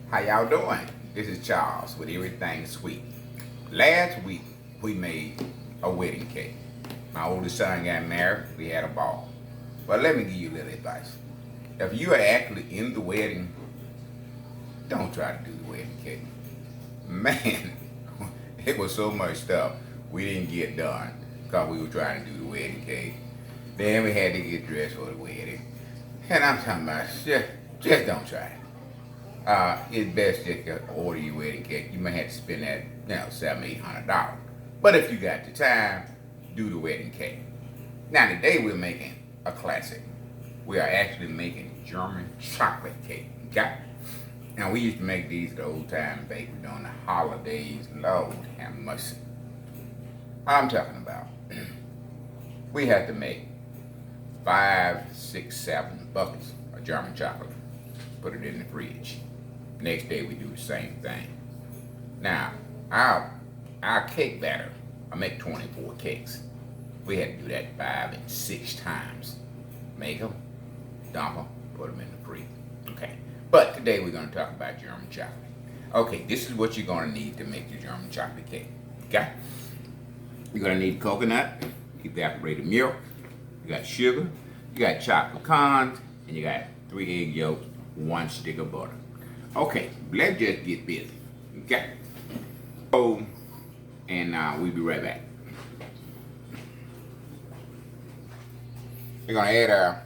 How y'all doing? This is Charles with Everything Sweet. Last week we made a wedding cake. My oldest son got married. We had a ball. But let me give you a little advice. If you are actually in the wedding, don't try to do the wedding cake. Man, it was so much stuff we didn't get done because we were trying to do the wedding cake. Then we had to get dressed for the wedding. And I'm talking about, just don't try it. It's best just to order your wedding cake. You may have to spend that, $700-800. But if you got the time, do the wedding cake. Now today we're making a classic. We are actually making German chocolate cake. Okay? Now we used to make these the old time bakery during the holidays. Lord have mercy. I'm talking about. We had to make 5, 6, 7 buckets of German chocolate. Put it in the fridge. Next day we do the same thing. Now, our cake batter, I make 24 cakes. We had to do that 5 and 6 times. Make them, dump them, put them in the freezer. Okay. But today we're going to talk about German chocolate. Okay, this is what you're going to need to make your German chocolate cake. Okay? You're going to need coconut, evaporated milk, you got sugar, you got chocolate pecans, and you got 3 egg yolks, 1 stick of butter. Okay, let's just get busy. Okay? So, and we'll be right back. We're going to add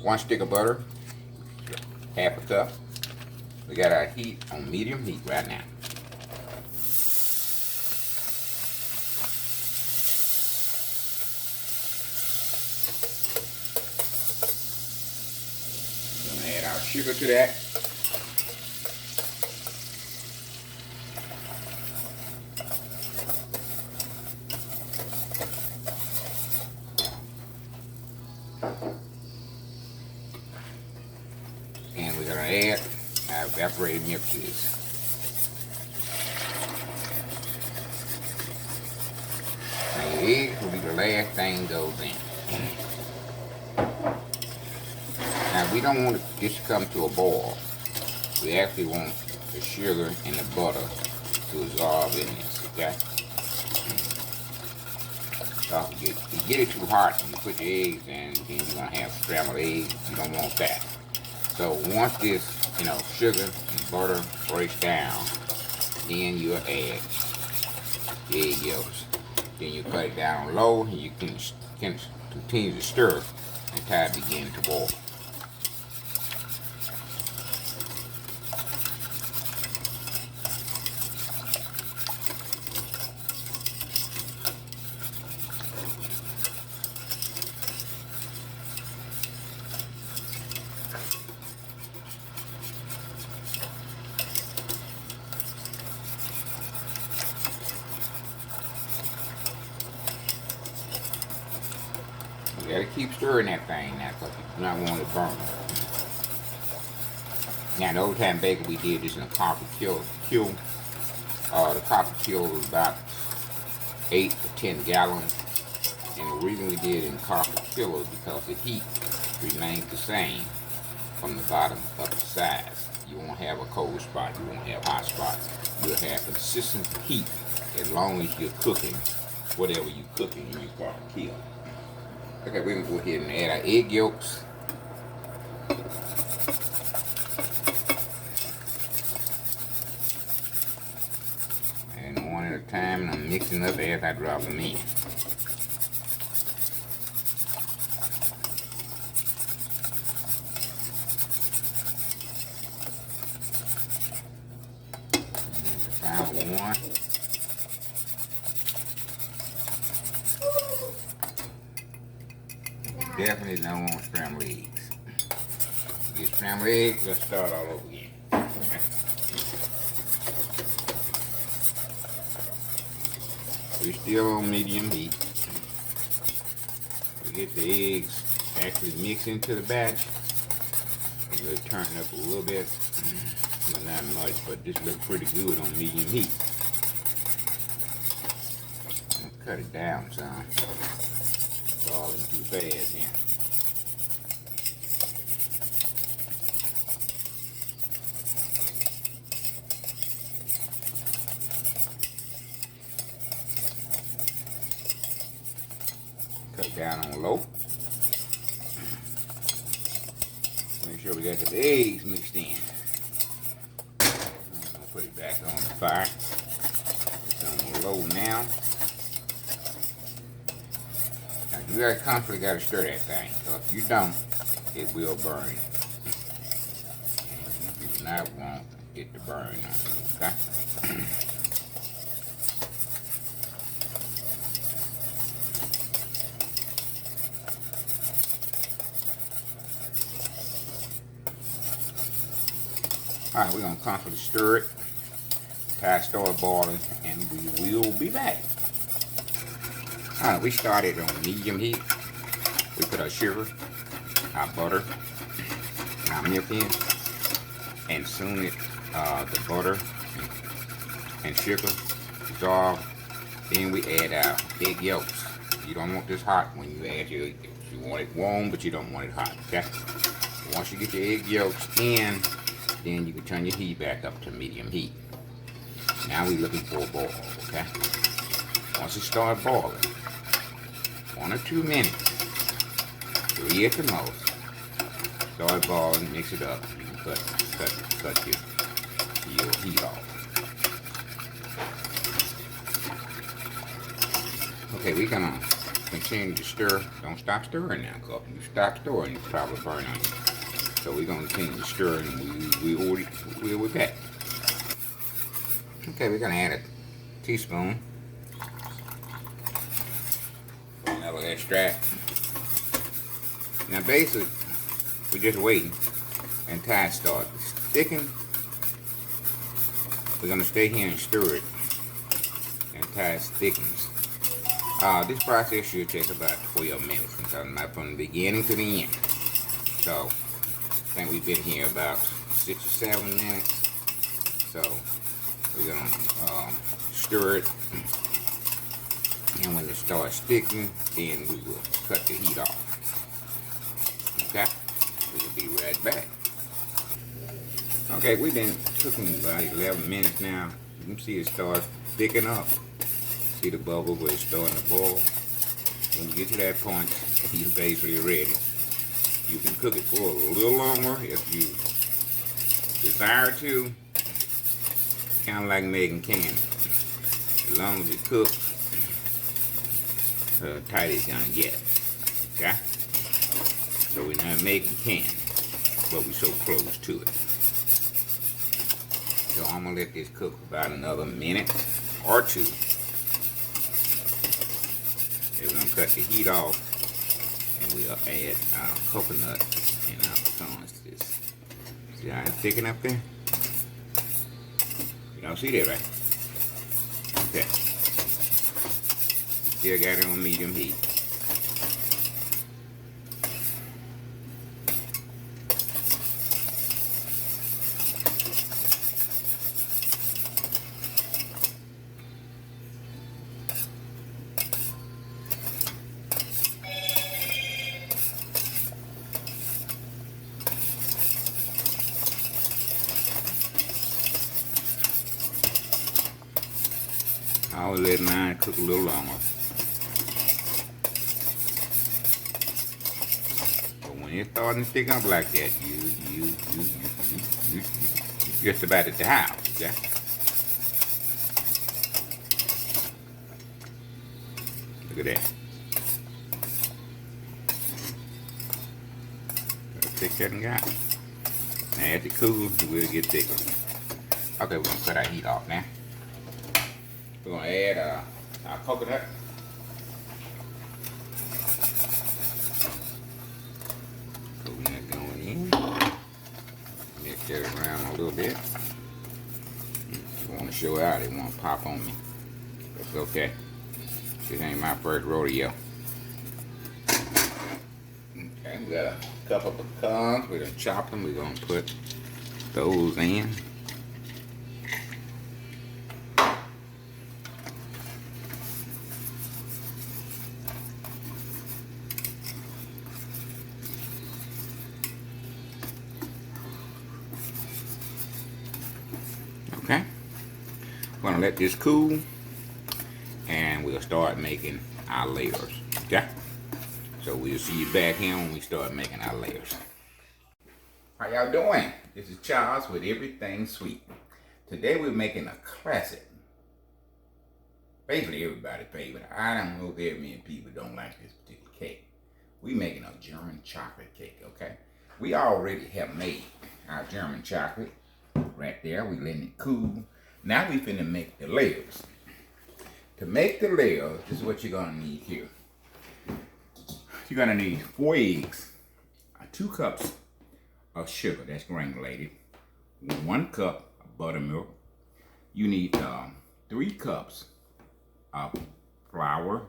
1 stick of butter, half a cup. We got our heat on medium heat right now. We're going to add our sugar to that. And we're going to add our evaporated milk to this. Now the eggs will be the last thing goes in. Now we don't want this to come to a boil. We actually want the sugar and the butter to absorb in this, okay? So if you get it too hot and you put your eggs in, then you're going to have scrambled eggs. You don't want that. So once this, sugar and butter breaks down, then you'll add the egg yolks. Then you cut it down low and you can continue to stir until it begins to boil. You gotta keep stirring that thing now because you do not want it to burn. Now, the old time baker, we did this in a copper kiln. The copper kiln was about 8 to 10 gallons. And the reason we did it in copper kiln is because the heat remains the same from the bottom up the sides. You won't have a cold spot, you won't have hot spots. You'll have consistent heat as long as you're cooking whatever you're cooking in your copper kiln. Okay, we're going to go ahead and add our egg yolks. And one at a time, and I'm mixing up as I drop them in. Final one. Definitely don't want scrambled eggs. Get scrambled eggs, let's start all over again. We're still on medium heat. We get the eggs actually mix into the batch. We'll turn it up a little bit. Well, not much, but this looks pretty good on medium heat. Cut it down some. Falling too fast now. down on low. Make sure we got the eggs mixed in. I'm gonna put it back on the fire. It's on low now. Now you constantly gotta stir that thing, because if you don't, it will burn. And you do not want it to burn on you, okay? Alright, we're going to constantly stir it till it starts boiling, and we will be back. Alright, we started on medium heat. We put our sugar, our butter, and our milk in. And soon the butter and sugar dissolve. Then we add our egg yolks. You don't want this hot when you add your egg yolks. You want it warm, but you don't want it hot, okay? Once you get your egg yolks in, then you can turn your heat back up to medium heat. Now we're looking for a boil, okay? Once it starts boiling, 1 or 2 minutes, 3 at the most, start boiling, mix it up. You can cut your heat off. Okay, we're gonna continue to stir. Don't stop stirring now, because if you stop stirring, you probably burn on you. So we're going to continue to stir, and we'll be back. Okay, we're going to add a teaspoon of vanilla extract. Now basically, we're just waiting until it starts thickening. We're going to stay here and stir it until it thickens. This process should take about 12 minutes. I'm talking about from the beginning to the end. So I think we've been here about 6 or 7 minutes. So we're gonna stir it, and when it starts sticking, then we will cut the heat off. Okay, we'll be right back. Okay, we've been cooking about 11 minutes now. You can see it start thickening up. See the bubble where it's starting to boil. When you get to that point, you're basically ready. You can cook it for a little longer if you desire to. Kind of like making candy. As long as it cooks, tight it's gonna get. Okay? So we're not making candy, but we're so close to it. So I'm gonna let this cook about another minute or 2. Then we're gonna cut the heat off. We'll add our coconut and our pecans to this. See how it's thicken up there? You don't see that, right? Okay. Still got it on medium heat. I will let mine cook a little longer. But when it's starting to stick up like that, you just about at the house, okay? Look at that. How thick that got. Now as it cools, it will get thicker. Okay, we're gonna cut our heat off now. We're going to add our coconut. Coconut going in. Mix that around a little bit. I want to show out, it won't pop on me. That's okay. This ain't my first rodeo. Okay, we got a couple of pecans. We're going to chop them. We're going to put those in. Okay, we're gonna let this cool, and we'll start making our layers. Okay, So we'll see you back here when we start making our layers. How y'all doing? This is Charles with Everything Sweet. Today we're making a classic. Basically everybody's favorite. I don't know very many people don't like this particular cake. We're making a German chocolate cake, okay? We already have made our German chocolate right there. We letting it cool. Now we finna make the layers. To make the layers, this is what you're gonna need here. You're gonna need 4 eggs, 2 cups of sugar that's granulated, 1 cup of buttermilk. You need 3 cups of flour,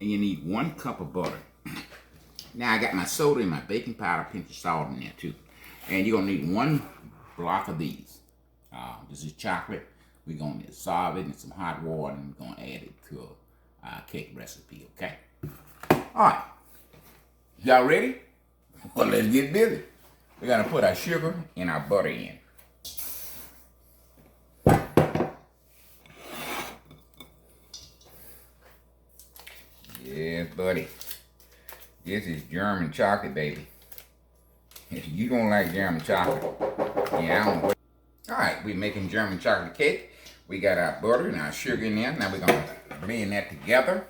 and you need 1 cup of butter. Now I got my soda and my baking powder, pinch of salt in there too. And you're gonna need 1 block of these. This is chocolate. We're gonna dissolve it in some hot water and we're gonna add it to our cake recipe, okay? All right, y'all ready? Well, let's get busy. We're gonna put our sugar and our butter in. Yes, buddy. This is German chocolate, baby. If you don't like German chocolate, yeah, I don't know. All right, we're making German chocolate cake. We got our butter and our sugar in there. Now we're gonna blend that together.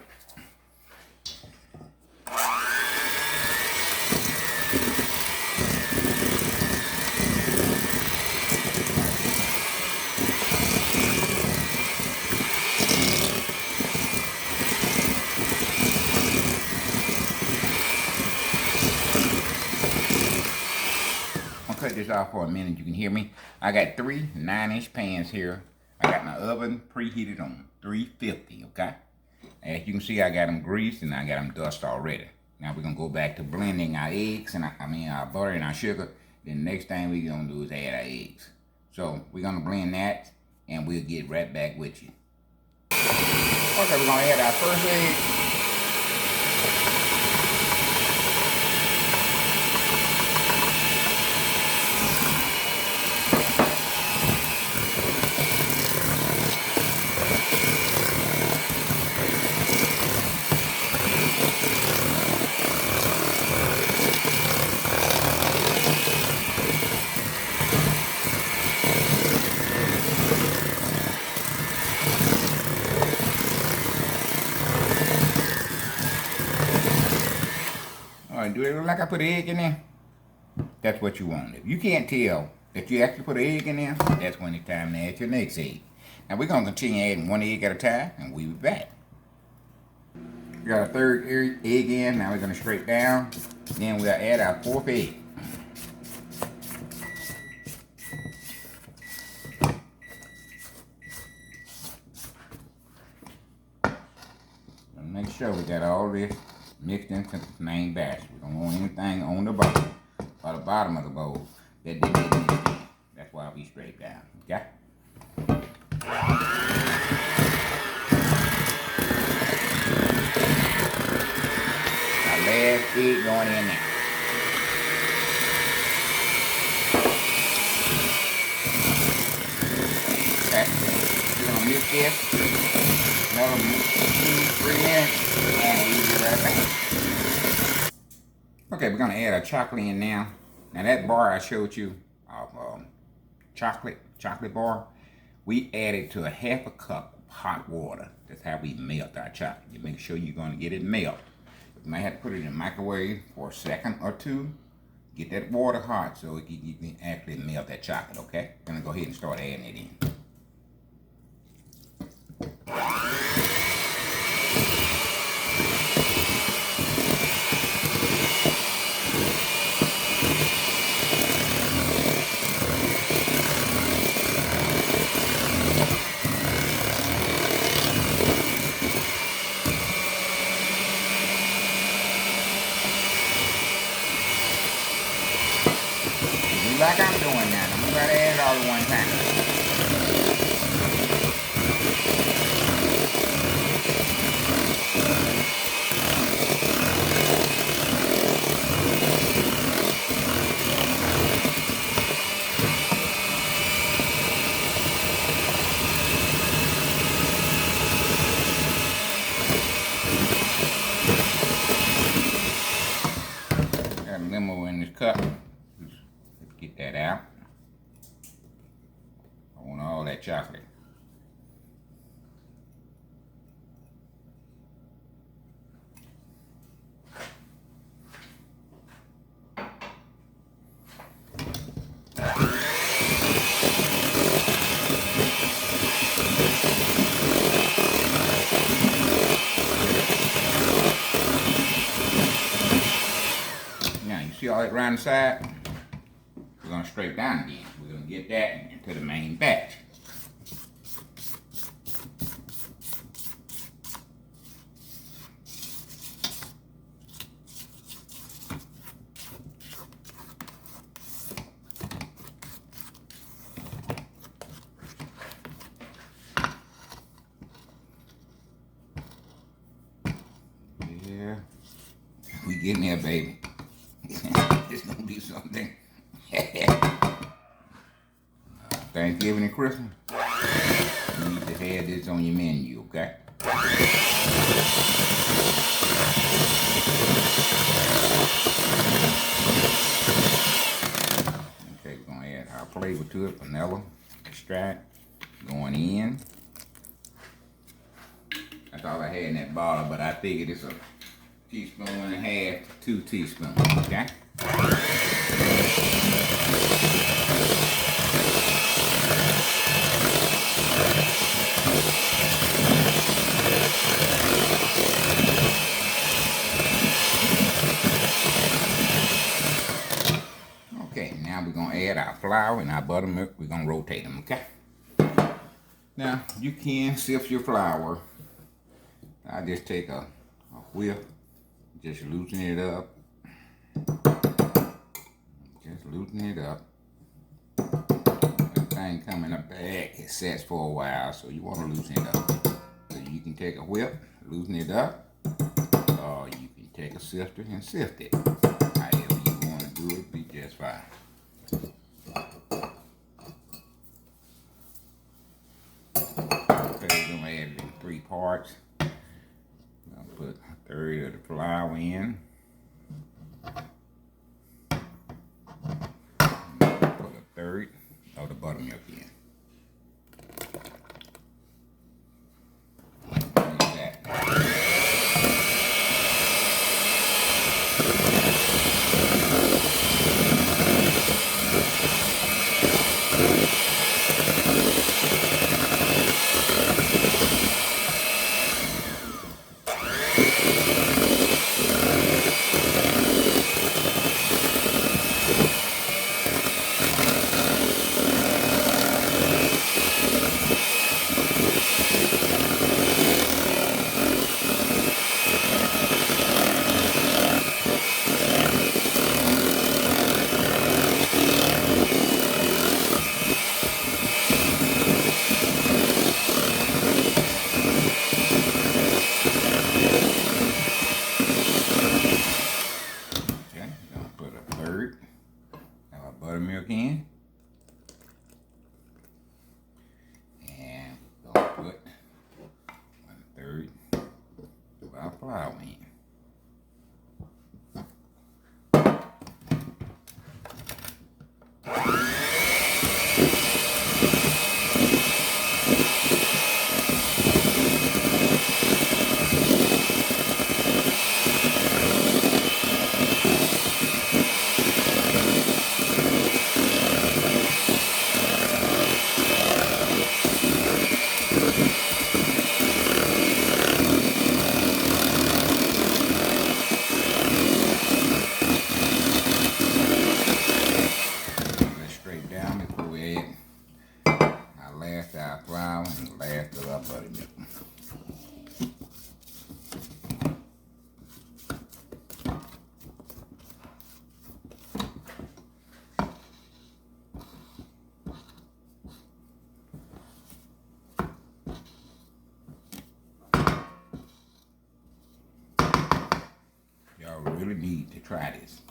Cut this off for a minute. You can hear me. I got 3 9-inch pans here. I got my oven preheated on 350, okay? As you can see, I got them greased and I got them dusted already. Now we're gonna go back to blending our eggs and our butter and our sugar. Then the next thing we're gonna do is add our eggs. So we're gonna blend that and we'll get right back with you. Okay, we're gonna add our first egg. Do it look like I put an egg in there? That's what you want. If you can't tell that you actually put an egg in there, that's when it's time to add your next egg. Now we're going to continue adding 1 egg at a time, and we'll be back. We got our 3rd egg in. Now we're going to scrape down. Then we'll add our 4th egg. Make sure we got all this mixed into the main batch. We don't want anything on the bottom or the bottom of the bowl that didn't get mixed in. That's why we scrape down. Okay? Our last egg going in now. Okay. We're gonna mix this another 2-3 minutes and we'll be right back. Okay, we're gonna add our chocolate in now. Now that bar I showed you of chocolate bar, we added to a 1/2 cup of hot water. That's how we melt our chocolate. You make sure you're gonna get it melt. You might have to put it in the microwave for a second or 2. Get that water hot so you can actually melt that chocolate, okay? I'm gonna go ahead and start adding it in. Like I'm doing now. I'm going to add it all at one time. that chocolate. Now you see all that around the side? We're gonna scrape down again. We're gonna get that into the main batch. Yeah, we getting there, baby. It's gonna be something. Thanksgiving and Christmas, you need to have this on your menu, okay? Okay, we're gonna add our flavor to it, vanilla extract going in. That's all I had in that bottle, but I figured it's a teaspoon and a half to 2 teaspoons, okay? Okay, now we're gonna add our flour and our buttermilk. We're gonna rotate them, okay? Now, you can sift your flour. I just take a whip, just loosen it up. Just loosen it up. That thing coming up back, it sets for a while, so you want to loosen it up. So you can take a whip, loosen it up, or you can take a sifter and sift it. However you want to do it, be just fine. Okay, we're gonna add it in 3 parts. I'll put a third of the flour in. Put a third of the buttermilk in. Buttermilk in, and we're gonna put 1/3 of our flour in. Our flour and the last of our buttermilk. Y'all really need to try this.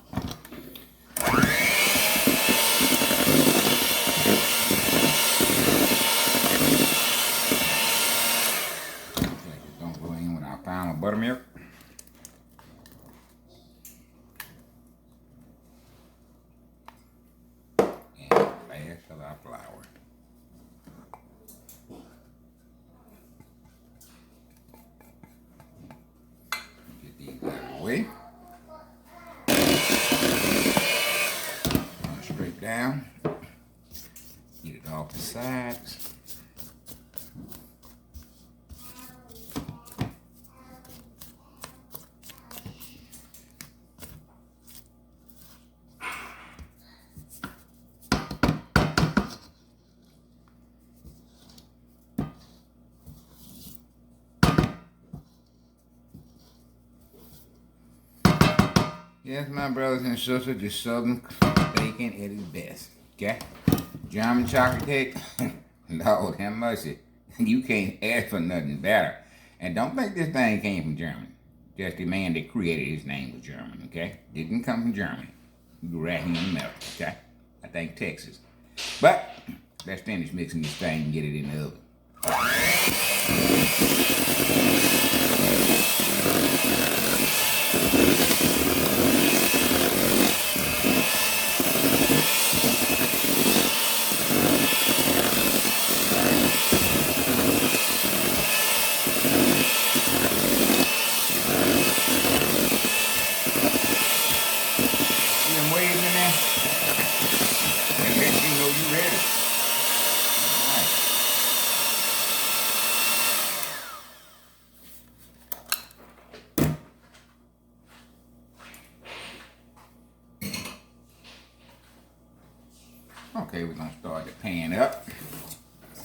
Final buttermilk. And last of our flour. off the sides. Yes, my brothers and sisters, the Southern bacon at its best. Okay? German chocolate cake, Lord have mercy. You can't ask for nothing better. And don't think this thing came from Germany. Just the man that created his name was German, okay? Didn't come from Germany. He grew right here in America, okay? I think Texas. But let's finish mixing this thing and get it in the oven. Okay, we're gonna start the pan up.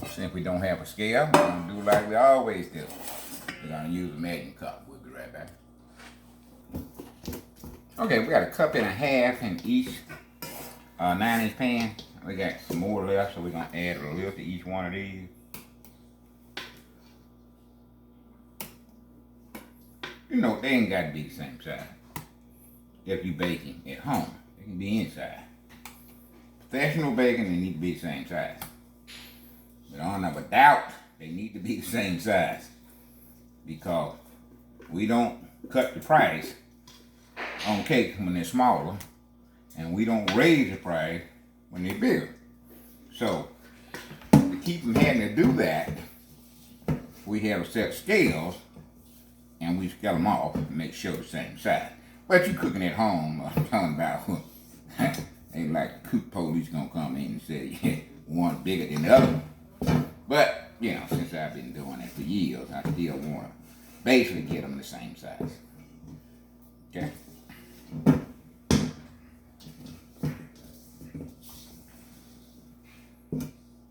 Since we don't have a scale, we're gonna do like we always do. We're gonna use a measuring cup. We'll be right back. Okay, we got a cup and a half in each 9-inch pan. We got some more left, so we're gonna add a little to each one of these. You know, they ain't gotta be the same size. If you're baking at home, it can be inside. Professional baking, they need to be the same size. But on a doubt, they need to be the same size. Because we don't cut the price on cakes when they're smaller, and we don't raise the price when they're bigger. So, to keep from having to do that, we have a set of scales, and we scale them off and make sure the same size. But you cooking at home, I'm talking about, ain't like the cook police gonna come in and say, yeah, one bigger than the other. But, you know, since I've been doing it for years, I still want to basically get them the same size. Okay?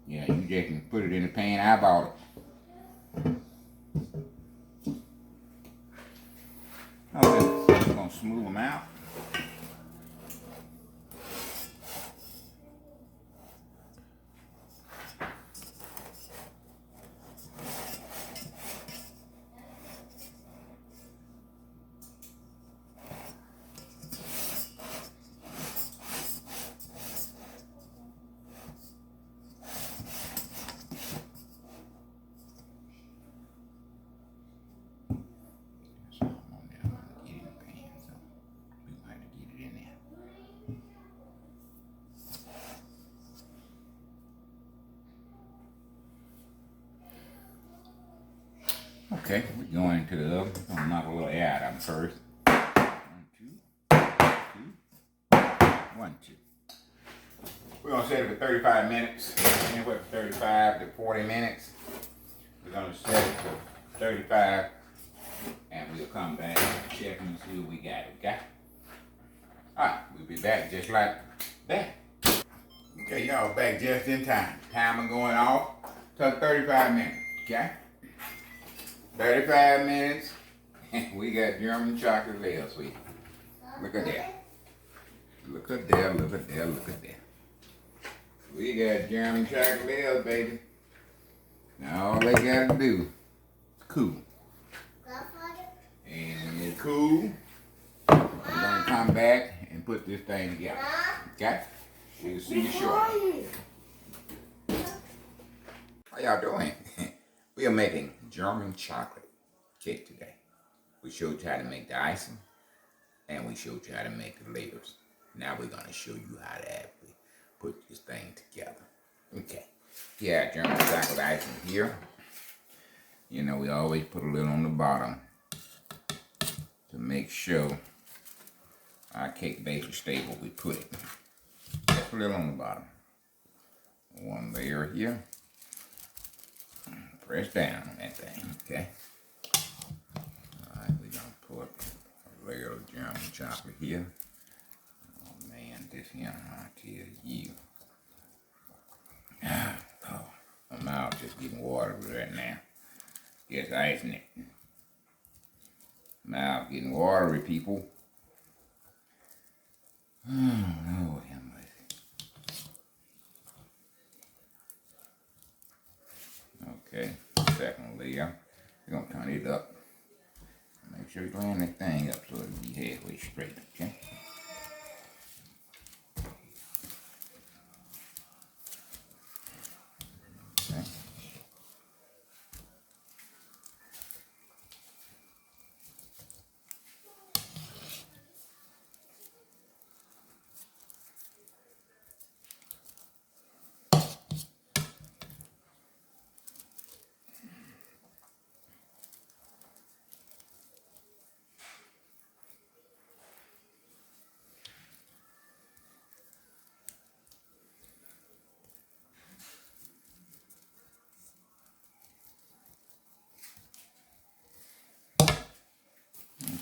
Yeah, you just can put it in the pan. I bought it. Okay, I'm gonna smooth them out. Okay, we're going into the oven. I'm gonna knock a little air out of them first. 1, 2. We're gonna set it for 35 minutes. Anywhere from 35 to 40 minutes. We're gonna set it for 35, and we'll come back and check and see what we got. Okay? All right, we'll be back just like that. Okay, y'all back just in time. Timer going off. Took 35 minutes. Okay? 35 minutes, we got German chocolate layer, sweet. Look at that. Look at there, look at there, look at that. We got German chocolate layers, baby. Now all they gotta do is cool. And when it's cool, we're gonna come back and put this thing together. Okay? We'll see you shortly. How y'all doing? We are making German chocolate cake today. We showed you how to make the icing, and we showed you how to make the layers. Now we're going to show you how to actually put this thing together. Okay. Yeah, German chocolate icing here. You know, we always put a little on the bottom to make sure our cake base is stable. We put it just a little on the bottom. one layer here. Press down on that thing, okay? Alright, we're gonna put a layer of German chocolate here. Oh man, this here, I tell you. Oh, my mouth just getting watery right now. Just icing it. Mouth getting watery, people. Oh, Lord have mercy. Okay, second layer. We're gonna turn it up. Make sure you line that thing up so it'll be halfway straight, okay?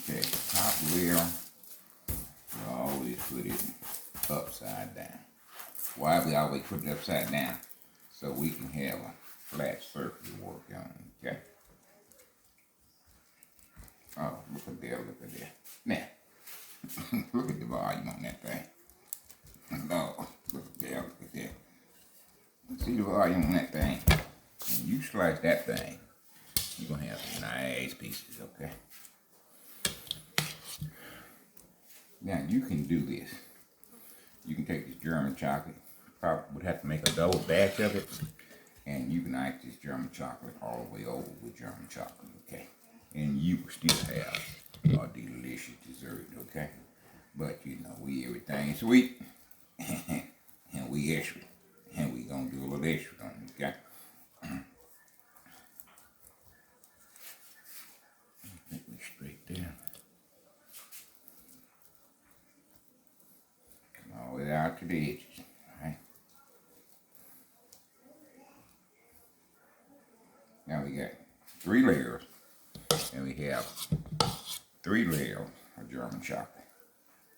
Okay, top layer, we always put it upside down. Why we always put it upside down? So we can have a flat surface to work on, okay? Oh, look at there, look at there. Now, look at the volume on that thing. No, look at there, look at there. See the volume on that thing? When you slice that thing, you're gonna have some nice pieces, okay? Now you can do this. You can take this German chocolate, probably would have to make a double batch of it, and you can ice this German chocolate all the way over with German chocolate, okay? And you will still have a delicious dessert, okay? But you know, we everything sweet, and we extra, and we gonna do a little extra on it, okay? Make it straight there. All the way out to the edges, alright? Now we got 3 layers, and we have 3 layers of German chocolate,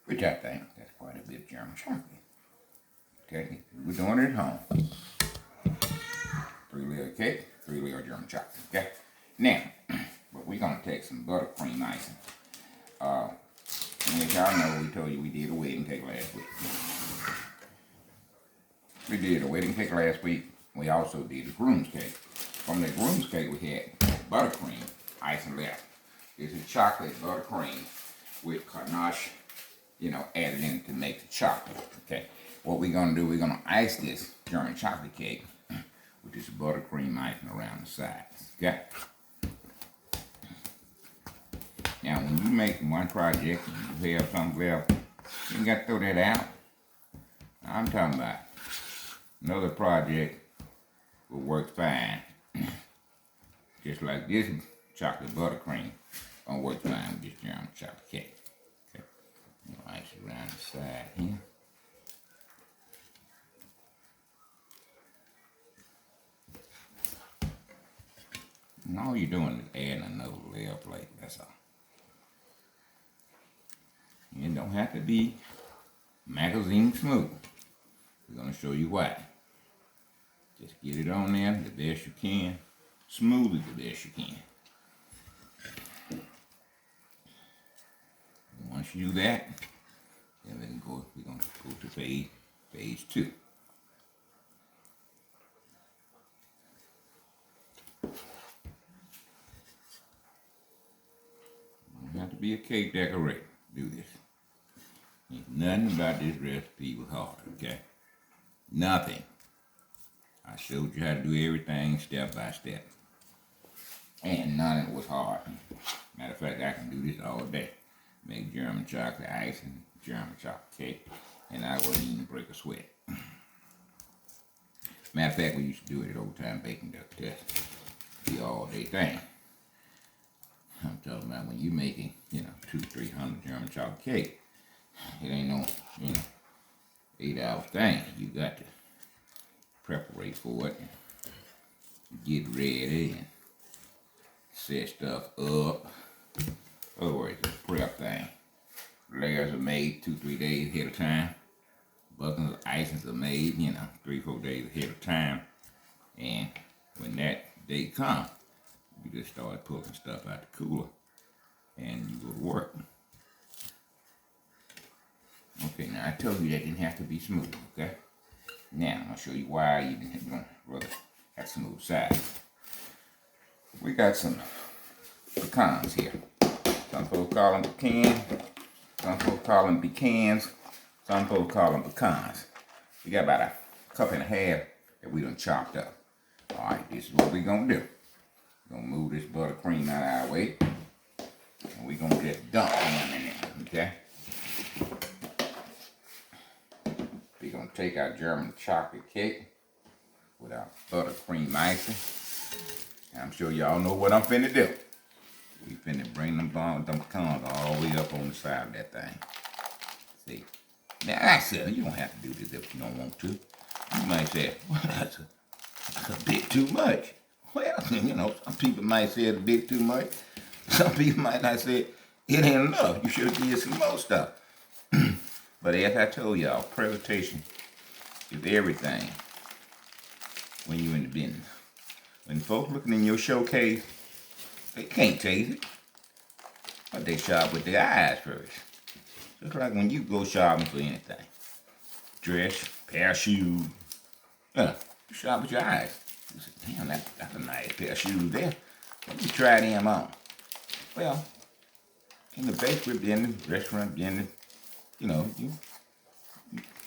which I think that's quite a bit of German chocolate. Okay, we're doing it at home. 3-layer cake, 3-layer German chocolate. Okay, now, but we're gonna take some buttercream icing. And as y'all know, we told you we did a wedding cake last week. We did a wedding cake last week. We also did a groom's cake. From the groom's cake, we had buttercream icing left. This is chocolate buttercream with ganache, you know, added in to make the chocolate. Okay, what we're gonna do, we're gonna ice this German chocolate cake with this buttercream icing around the sides. Okay. Now, when you make one project and you have something left, you got to throw that out. I'm talking about another project will work fine. Just like this chocolate buttercream gonna work fine with this German chocolate cake. Okay. Ice it around the side here. And all you're doing is adding another layer of flake, that's all. It don't have to be magazine smooth. We're gonna show you why. Just get it on there the best you can. Smooth it the best you can. And once you do that, then we're gonna go to phase 2. You don't have to be a cake decorator to do this. Ain't nothing about this recipe was hard, okay? Nothing. I showed you how to do everything step by step. And none of it was hard. Matter of fact, I can do this all day. Make German chocolate icing, German chocolate cake, and I wouldn't even break a sweat. Matter of fact, we used to do it at Old Time Baking Duck Test. The all day thing. I'm talking about when you're making, 200-300 German chocolate cake. It ain't no, 8-hour thing. You got to preparate for it. Get ready and set stuff up. In other words, it's a prep thing. Layers are made 2-3 days ahead of time. Buckets of icings are made, 3-4 days ahead of time. And when that day comes, you just start pulling stuff out the cooler and you go to work. Okay, now I told you that didn't have to be smooth, okay? Now, I'm going to show you why you didn't rather have smooth sides. We got some pecans here. Some folks call them pecans. Some folks call them pecans. Some folks call them pecans. We got about a cup and a half that we done chopped up. All right, this is what we're going to do. We're going to move this buttercream out of our way. And we're going to just dump them in there, okay? We're going to take our German chocolate cake with our buttercream icing. And I'm sure y'all know what I'm finna do. We finna bring them pecans all the way up on the side of that thing. See? Now, I said, you don't have to do this if you don't want to. You might say, well, that's a bit too much. Well, some people might say it's a bit too much. Some people might not say it ain't enough. You should give some more stuff. But as I told y'all, presentation is everything when you're in the business. When folks looking in your showcase, they can't taste it. But they shop with their eyes first. Just like when you go shopping for anything. Dress, pair of shoes. You shop with your eyes. You say, damn, that's a nice pair of shoes there. Let me try them on. Well, in the bakery business, restaurant business, you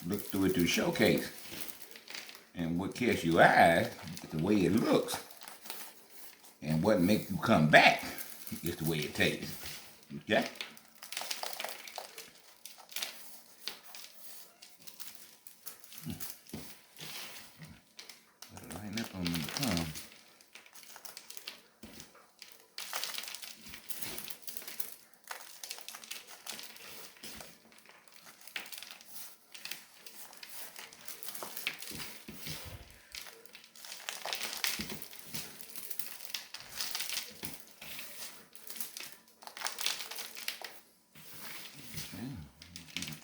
look through it to the showcase. And what catches your eye is the way it looks. And what makes you come back is the way it tastes. Okay? Line up on the pecan.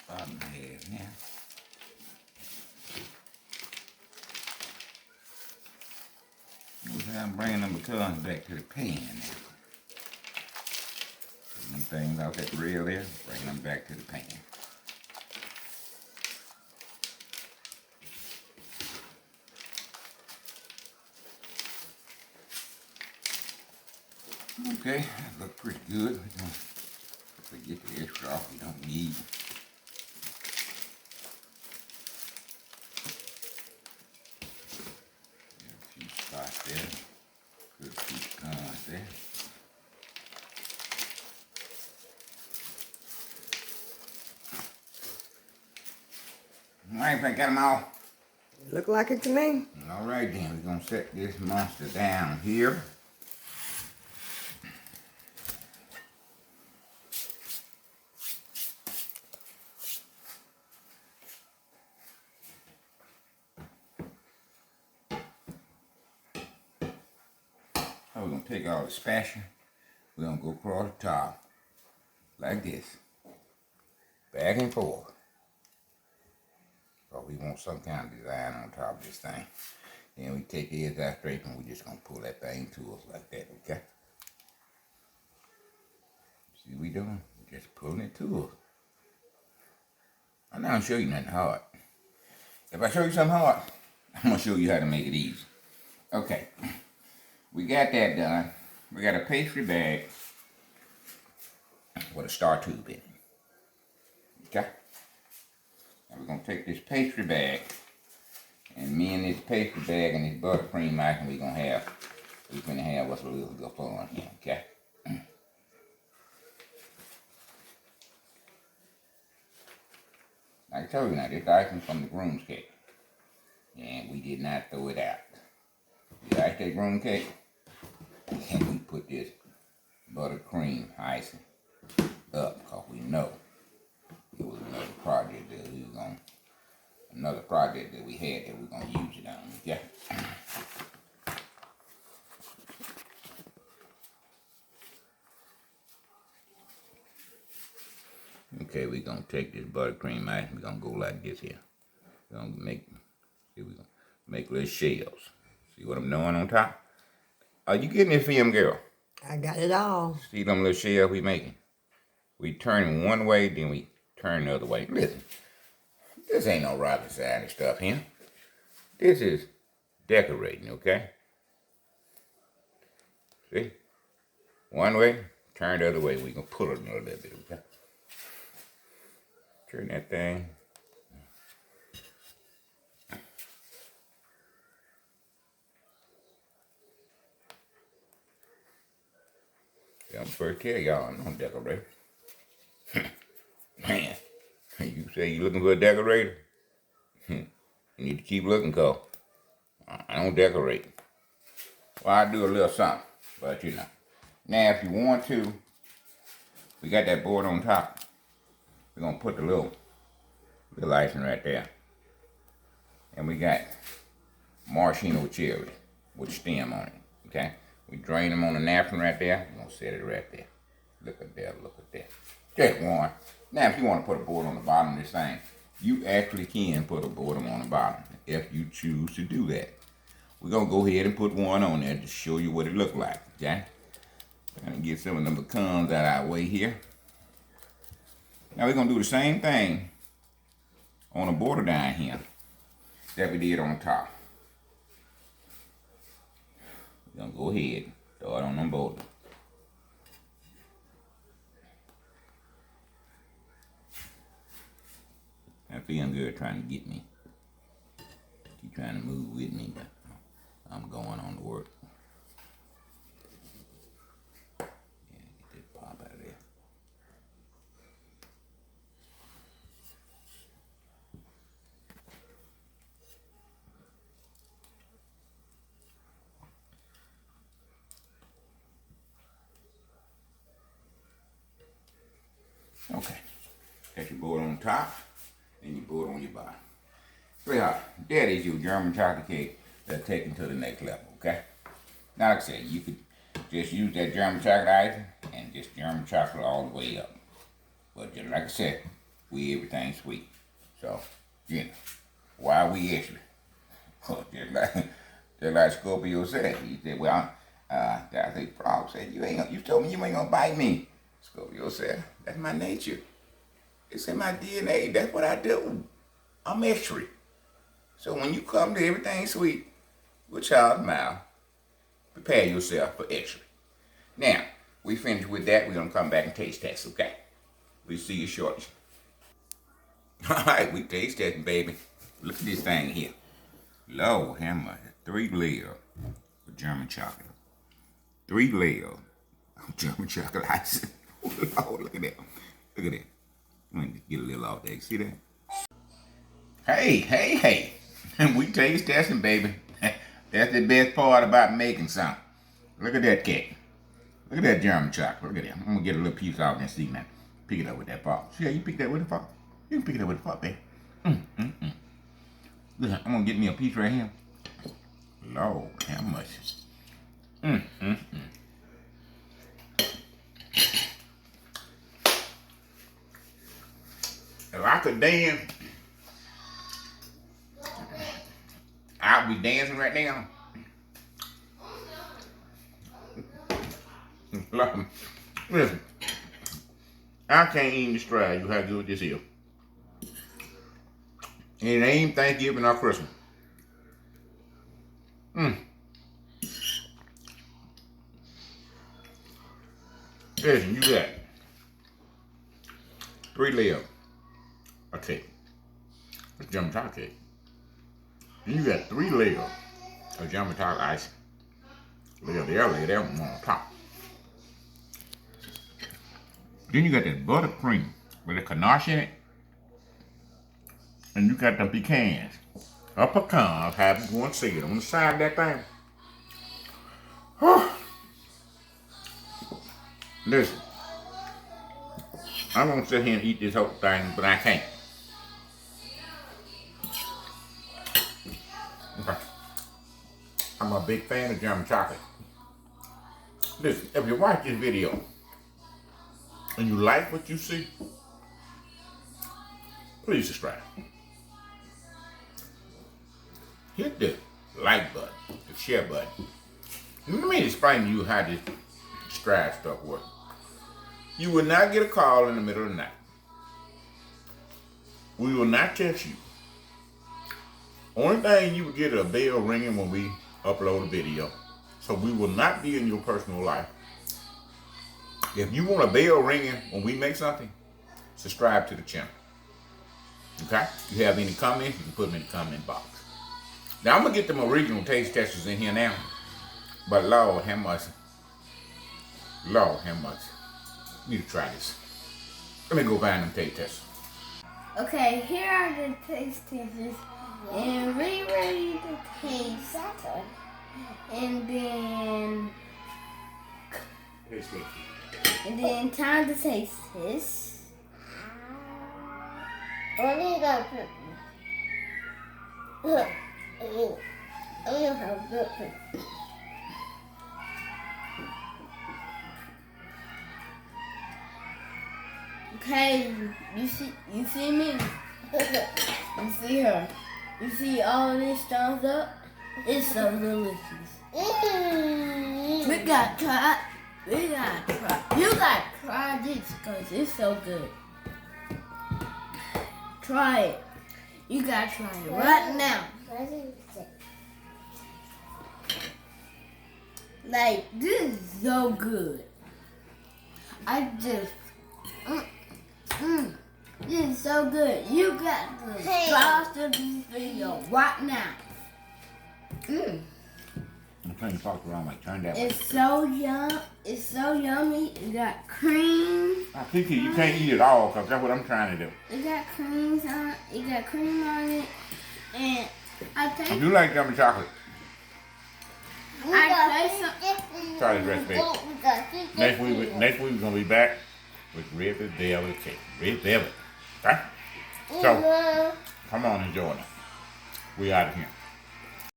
Bottom half now. I'm bringing them pecans back to the pan now. Them things out that grill there, bring them back to the pan. Okay, that looks pretty good. We're gonna get the extra off we don't need. A few spots there. Good few pecans there. All right, I got them all. Look like it to me. All right then, we're gonna set this monster down here. We're going to take all the spatula, we're going to go across the top, like this, back and forth. So we want some kind of design on top of this thing. Then we take the edge out straight and we're just going to pull that thing to us like that, okay? See what we doing? We're just pulling it to us. I'm not going to show you nothing hard. If I show you something hard, I'm going to show you how to make it easy. Okay. We got that done. We got a pastry bag with a star tube in it. Okay? Now we're going to take this pastry bag, and me and this pastry bag and this buttercream icing we're going to have us a little bit of fun here, okay? Like I told you now, this icing from the groom's cake. And we did not throw it out. We iced that groom cake. And we put this buttercream icing up because we know it was another project that we was going another project that we had that we're gonna use it on. Okay. Okay, we're gonna take this buttercream out. We're gonna go like this here. We're gonna make little shells. See what I'm doing on top? Are you getting this film, girl? I got it all. See them little shells we making? We turn one way, then we turn the other way. Listen, this ain't no rocket science stuff here. This is decorating, okay? See? One way, turn the other way. We gonna pull it a little bit, okay? Turn that thing. Yeah, I'm first tell y'all, I don't decorate. Man, you say you looking for a decorator? You need to keep looking, cause I don't decorate. Well, I do a little something, but you know. Now, if you want to, we got that board on top. We're gonna put the little icing right there. And we got maraschino cherries with stem on it, okay? We drain them on the napkin right there. We're gonna set it right there. Look at that, look at that. Just one. Now, if you want to put a board on the bottom of this thing, you actually can put a board on the bottom if you choose to do that. We're gonna go ahead and put one on there to show you what it looked like, okay? We're gonna get some of them pecans out of our way here. Now we're gonna do the same thing on the border down here that we did on the top. We're gonna go ahead, throw it on them borders. I feel good trying to get me. Keep trying to move with me, but I'm going on to work. Yeah, get this pop out of there. Okay, got your board on top, and your board on your bottom. Sweetheart, that is your German chocolate cake that's taken to the next level, okay? Now, like I said, you could just use that German chocolate icing and just German chocolate all the way up. But just like I said, we everything sweet. So, you know, why we extra? just like Scorpio said. He said, well, I think Frog said, you told me you ain't gonna bite me. Scorpio said, that's my nature. It's in my DNA. That's what I do. I'm extra. So when you come to everything sweet with child's mouth, prepare yourself for extra. Now, we finished with that. We're going to come back and taste test, okay? We'll see you shortly. All right, we taste testing, baby. Look at this thing here. Lord, how much? 3 layers of German chocolate. 3 layers of German chocolate icing. Lord, look at that. Look at that. Let me get a little off there. See that? Hey. We taste testing, baby. That's the best part about making something. Look at that cake. Look at that German chocolate. Look at that. I'm going to get a little piece off and see, man. Pick it up with that fork. See how you pick that with the fork? You can pick it up with the fork, baby. Listen, I'm going to get me a piece right here. Lord, how much? If I could dance, I'll be dancing right now. Listen, I can't even describe you how good this is. And it ain't Thanksgiving or Christmas. Listen, you got 3 layers of cake. It's German chocolate cake. Then you got 3 layers of German chocolate icing. Layer there, one on top. Then you got that buttercream with a ganache in it. And you got the pecans. Or pecans, however you want to say it, on the side of that thing. Listen, I'm going to sit here and eat this whole thing, but I can't. Okay. I'm a big fan of German chocolate. Listen, if you watch this video and you like what you see, please subscribe. Hit the like button, the share button. Let me explain to you how this subscribe stuff works. You will not get a call in the middle of the night. We will not text you. Only thing you will get a bell ringing when we upload a video. So we will not be in your personal life. If you want a bell ringing when we make something, subscribe to the channel. Okay? If you have any comments, you can put them in the comment box. Now I'm gonna get them original taste testers in here now. But Lord, how much? Lord, how much? Need to try this. Let me go find them taste testers. Okay, here are the taste testers. And we ready to taste. And then time to taste this. Only got okay, you see me? You see her? You see all this stuff up? It's so delicious. We gotta try. You gotta try this because it's so good. Try it. You gotta try it right now. Like, this is so good. This is so good. You got to try this video right now. I'm trying to talk around like turn that way. It's so yum. It's so yummy. It got cream. I think you can't eat it all because that's what I'm trying to do. It got cream on. It got cream on it, and I I taste. do like German chocolate. I taste some. Try this recipe. Next week we're gonna be back with red velvet cake. Red velvet. Okay? So come on, enjoy it. We out of here.